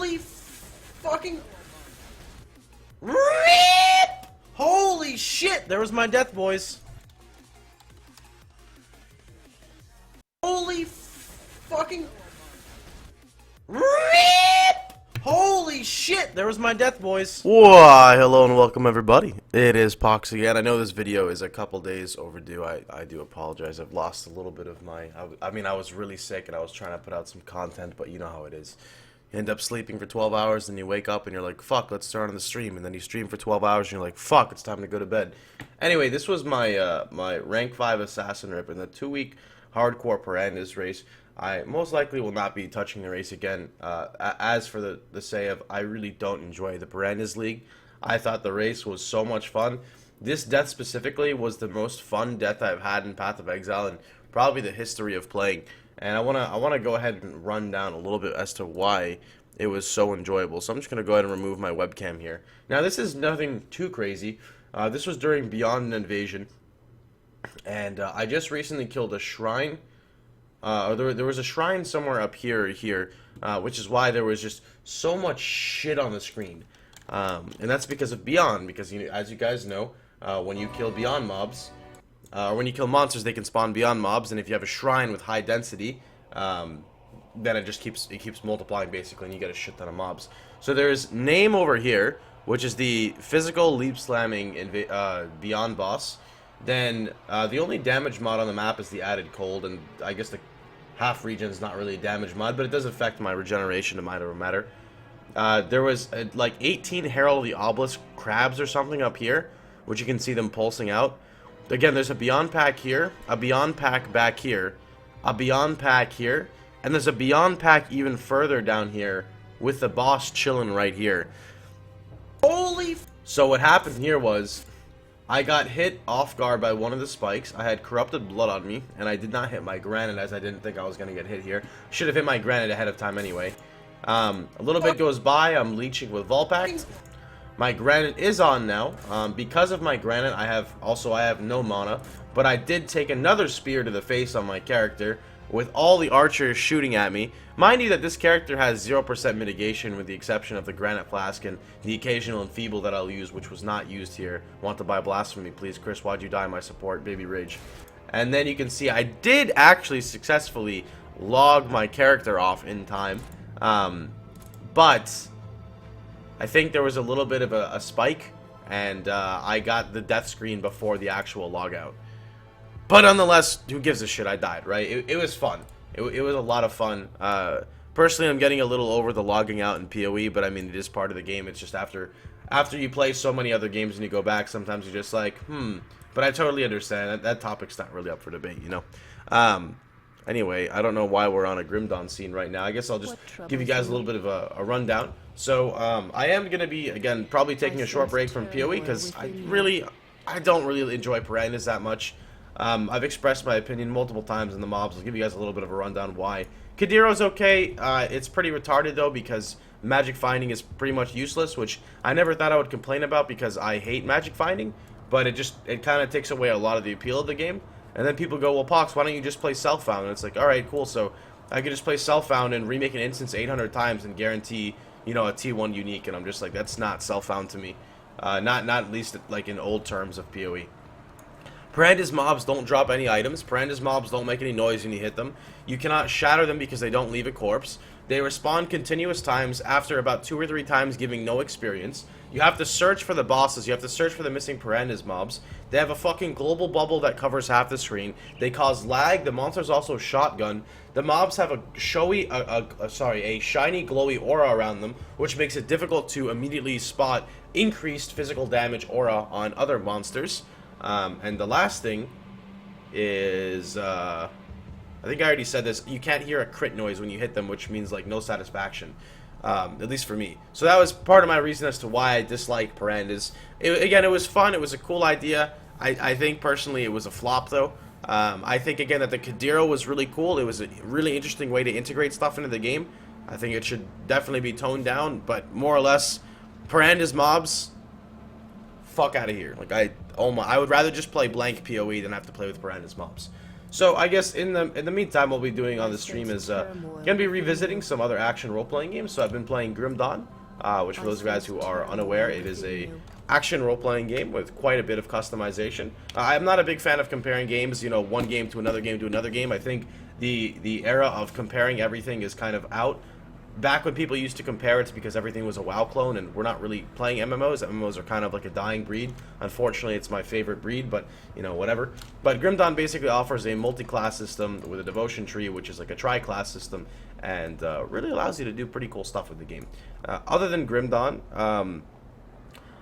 Holy fucking RIP! Holy shit! There was my death, boys. Holy fucking RIP! Holy shit! There was my death, boys. Why, hello and welcome everybody. It is Pohx again. I know this video is a couple days overdue. I do apologize. I've lost a little bit of my... I mean, I was really sick and I was trying to put out some content, but you know how it is. You end up sleeping for 12 hours, and you wake up and you're like, fuck, let's start on the stream. And then you stream for 12 hours and you're like, fuck, it's time to go to bed. Anyway, this was my my rank 5 assassin rip in the 2-week hardcore Piranhas race. I most likely will not be touching the race again. As for the say of, I really don't enjoy the Piranhas League. I thought the race was so much fun. This death specifically was the most fun death I've had in Path of Exile and probably the history of playing. And I wanna go ahead and run down a little bit as to why it was so enjoyable. So I'm just gonna go ahead and remove my webcam here. Now this is nothing too crazy. This was during Beyond an Invasion, and I just recently killed a shrine. There was a shrine somewhere up here, which is why there was just so much shit on the screen. And that's because of Beyond, because as you guys know, when you kill Beyond mobs, or when you kill monsters, they can spawn Beyond mobs, and if you have a shrine with high density, then it just keeps multiplying basically, and you get a shit ton of mobs. So there's Name over here, which is the physical leap slamming Beyond boss. Then the only damage mod on the map is the added cold, and I guess the half region is not really a damage mod, but it does affect my regeneration to minor matter. There was like 18 Herald of the Obelisk crabs or something up here, which you can see them pulsing out. Again, there's a Beyond pack here, a Beyond pack back here, a Beyond pack here, and there's a Beyond pack even further down here with the boss chilling right here. Holy f— So what happened here was, I got hit off guard by one of the spikes. I had corrupted blood on me, and I did not hit my granite as I didn't think I was going to get hit here. Should have hit my granite ahead of time anyway. A little bit goes by, I'm leeching with Volpact. My granite is on now. Because of my granite, I have no mana, but I did take another spear to the face on my character with all the archers shooting at me. Mind you that this character has 0% mitigation with the exception of the granite flask and the occasional enfeeble that I'll use, which was not used here. Want to buy blasphemy, please, Chris? Why'd you die? My support, baby rage. And then you can see I did actually successfully log my character off in time, but I think there was a little bit of a spike, and I got the death screen before the actual logout. But nonetheless, who gives a shit? I died, right? It was fun. It was a lot of fun. Personally, I'm getting a little over the logging out in PoE, but I mean, it is part of the game. It's just after you play so many other games and you go back, sometimes you're just like, But I totally understand. That topic's not really up for debate, you know? Anyway, I don't know why we're on a Grimdawn scene right now. I guess I'll just give you guys a little bit of a rundown. So, I am going to be, again, probably taking a short break from PoE, because I don't really enjoy Piranhas that much. I've expressed my opinion multiple times in the mobs. I'll give you guys a little bit of a rundown why. Kadiro's okay. It's pretty retarded, though, because magic finding is pretty much useless, which I never thought I would complain about because I hate magic finding, but it kind of takes away a lot of the appeal of the game. And then people go, well, Pohx, why don't you just play self-found? And it's like, alright, cool, so I could just play self-found and remake an instance 800 times and guarantee, you know, a T1 unique, and I'm just like, that's not self-found to me. Not at least, like, in old terms of PoE. Piranhas mobs don't drop any items. Piranhas mobs don't make any noise when you hit them. You cannot shatter them because they don't leave a corpse. They respawn continuous times after about 2 or 3 times, giving no experience. You have to search for the bosses. You have to search for the missing Piranhas mobs. They have a fucking global bubble that covers half the screen. They cause lag. The monsters also shotgun. The mobs have a shiny glowy aura around them, which makes it difficult to immediately spot increased physical damage aura on other monsters. And the last thing is, I think I already said this, you can't hear a crit noise when you hit them, which means, like, no satisfaction, at least for me. So that was part of my reason as to why I dislike Piranhas. Again, it was fun, it was a cool idea. I think, personally, it was a flop, though. I think, again, that the Kadiro was really cool. It was a really interesting way to integrate stuff into the game. I think it should definitely be toned down, but more or less, Piranhas mobs, fuck out of here. Like, I would rather just play blank PoE than have to play with Piranhas mobs. So I guess in the meantime, what we'll be doing on the stream is gonna be revisiting some other action role-playing games. So I've been playing Grim Dawn, which for those guys who are unaware, it is a action role-playing game with quite a bit of customization. I'm not a big fan of comparing games, you know, one game to another game to another game. I think the era of comparing everything is kind of out. Back when people used to compare, it's because everything was a WoW clone, and we're not really playing MMOs. MMOs are kind of like a dying breed. Unfortunately, it's my favorite breed, but, you know, whatever. But Grim Dawn basically offers a multi-class system with a devotion tree, which is like a tri-class system, and really allows you to do pretty cool stuff with the game. Other than Grim Dawn,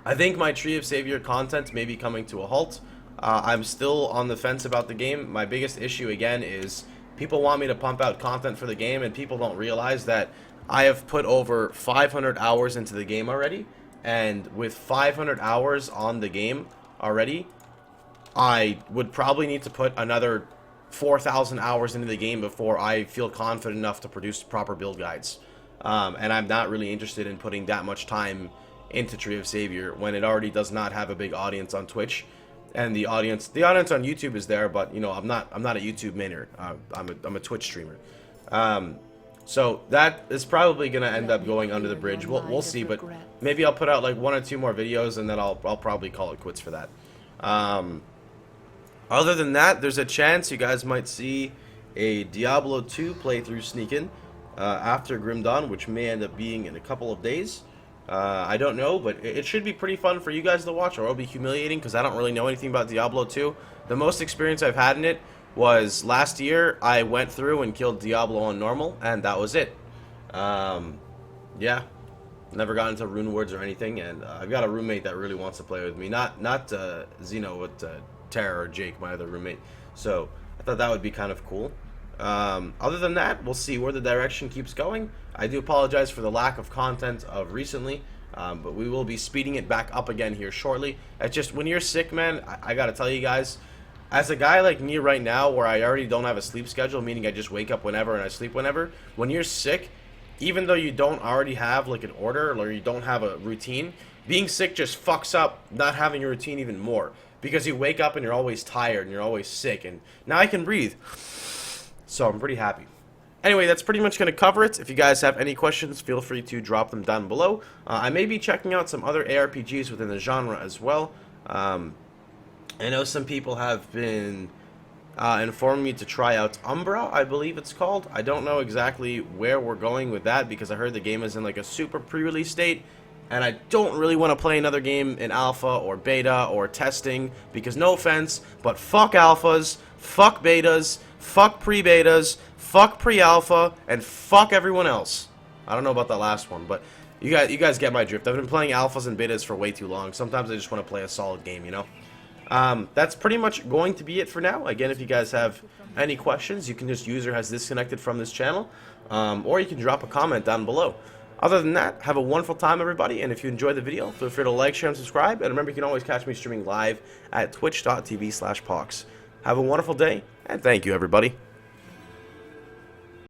I think my Tree of Savior content may be coming to a halt. I'm still on the fence about the game. My biggest issue, again, is people want me to pump out content for the game, and people don't realize that I have put over 500 hours into the game already, and with 500 hours on the game already, I would probably need to put another 4,000 hours into the game before I feel confident enough to produce proper build guides. And I'm not really interested in putting that much time into Tree of Savior when it already does not have a big audience on Twitch. And the audience on YouTube is there, but you know, I'm not a YouTube mainer. I'm a Twitch streamer. So that is probably gonna end up going under the bridge. We'll see, but maybe I'll put out like 1 or 2 more videos, and then I'll probably call it quits for that. Other than that, there's a chance you guys might see a Diablo 2 playthrough sneak in after Grim Dawn, which may end up being in a couple of days. I don't know, but it should be pretty fun for you guys to watch, or it'll be humiliating because I don't really know anything about Diablo 2. The most experience I've had in it was last year. I went through and killed Diablo on normal, and that was it. Yeah, never got into rune words or anything, and I've got a roommate that really wants to play with me. Not Zeno, but Tara or Jake, my other roommate. So I thought that would be kind of cool. Other than that, we'll see where the direction keeps going. I do apologize for the lack of content of recently, but we will be speeding it back up again here shortly. It's just when you're sick, man, I gotta tell you guys, as a guy like me right now, where I already don't have a sleep schedule, meaning I just wake up whenever and I sleep whenever, when you're sick, even though you don't already have like an order or you don't have a routine, being sick just fucks up not having a routine even more, because you wake up and you're always tired and you're always sick, and now I can breathe. So I'm pretty happy. Anyway, that's pretty much going to cover it. If you guys have any questions, feel free to drop them down below. I may be checking out some other ARPGs within the genre as well. I know some people have been informing me to try out Umbra, I believe it's called. I don't know exactly where we're going with that, because I heard the game is in like a super pre-release state, and I don't really want to play another game in alpha or beta or testing, because no offense, but fuck alphas, fuck betas, fuck pre-betas, fuck pre-alpha, and fuck everyone else. I don't know about that last one, but you guys get my drift. I've been playing alphas and betas for way too long. Sometimes I just want to play a solid game, you know? That's pretty much going to be it for now. Again, if you guys have any questions, you can just user has disconnected from this channel, or you can drop a comment down below. Other than that, have a wonderful time, everybody, and if you enjoyed the video, feel free to like, share, and subscribe, and remember, you can always catch me streaming live at twitch.tv/Pohx. Have a wonderful day, and thank you, everybody.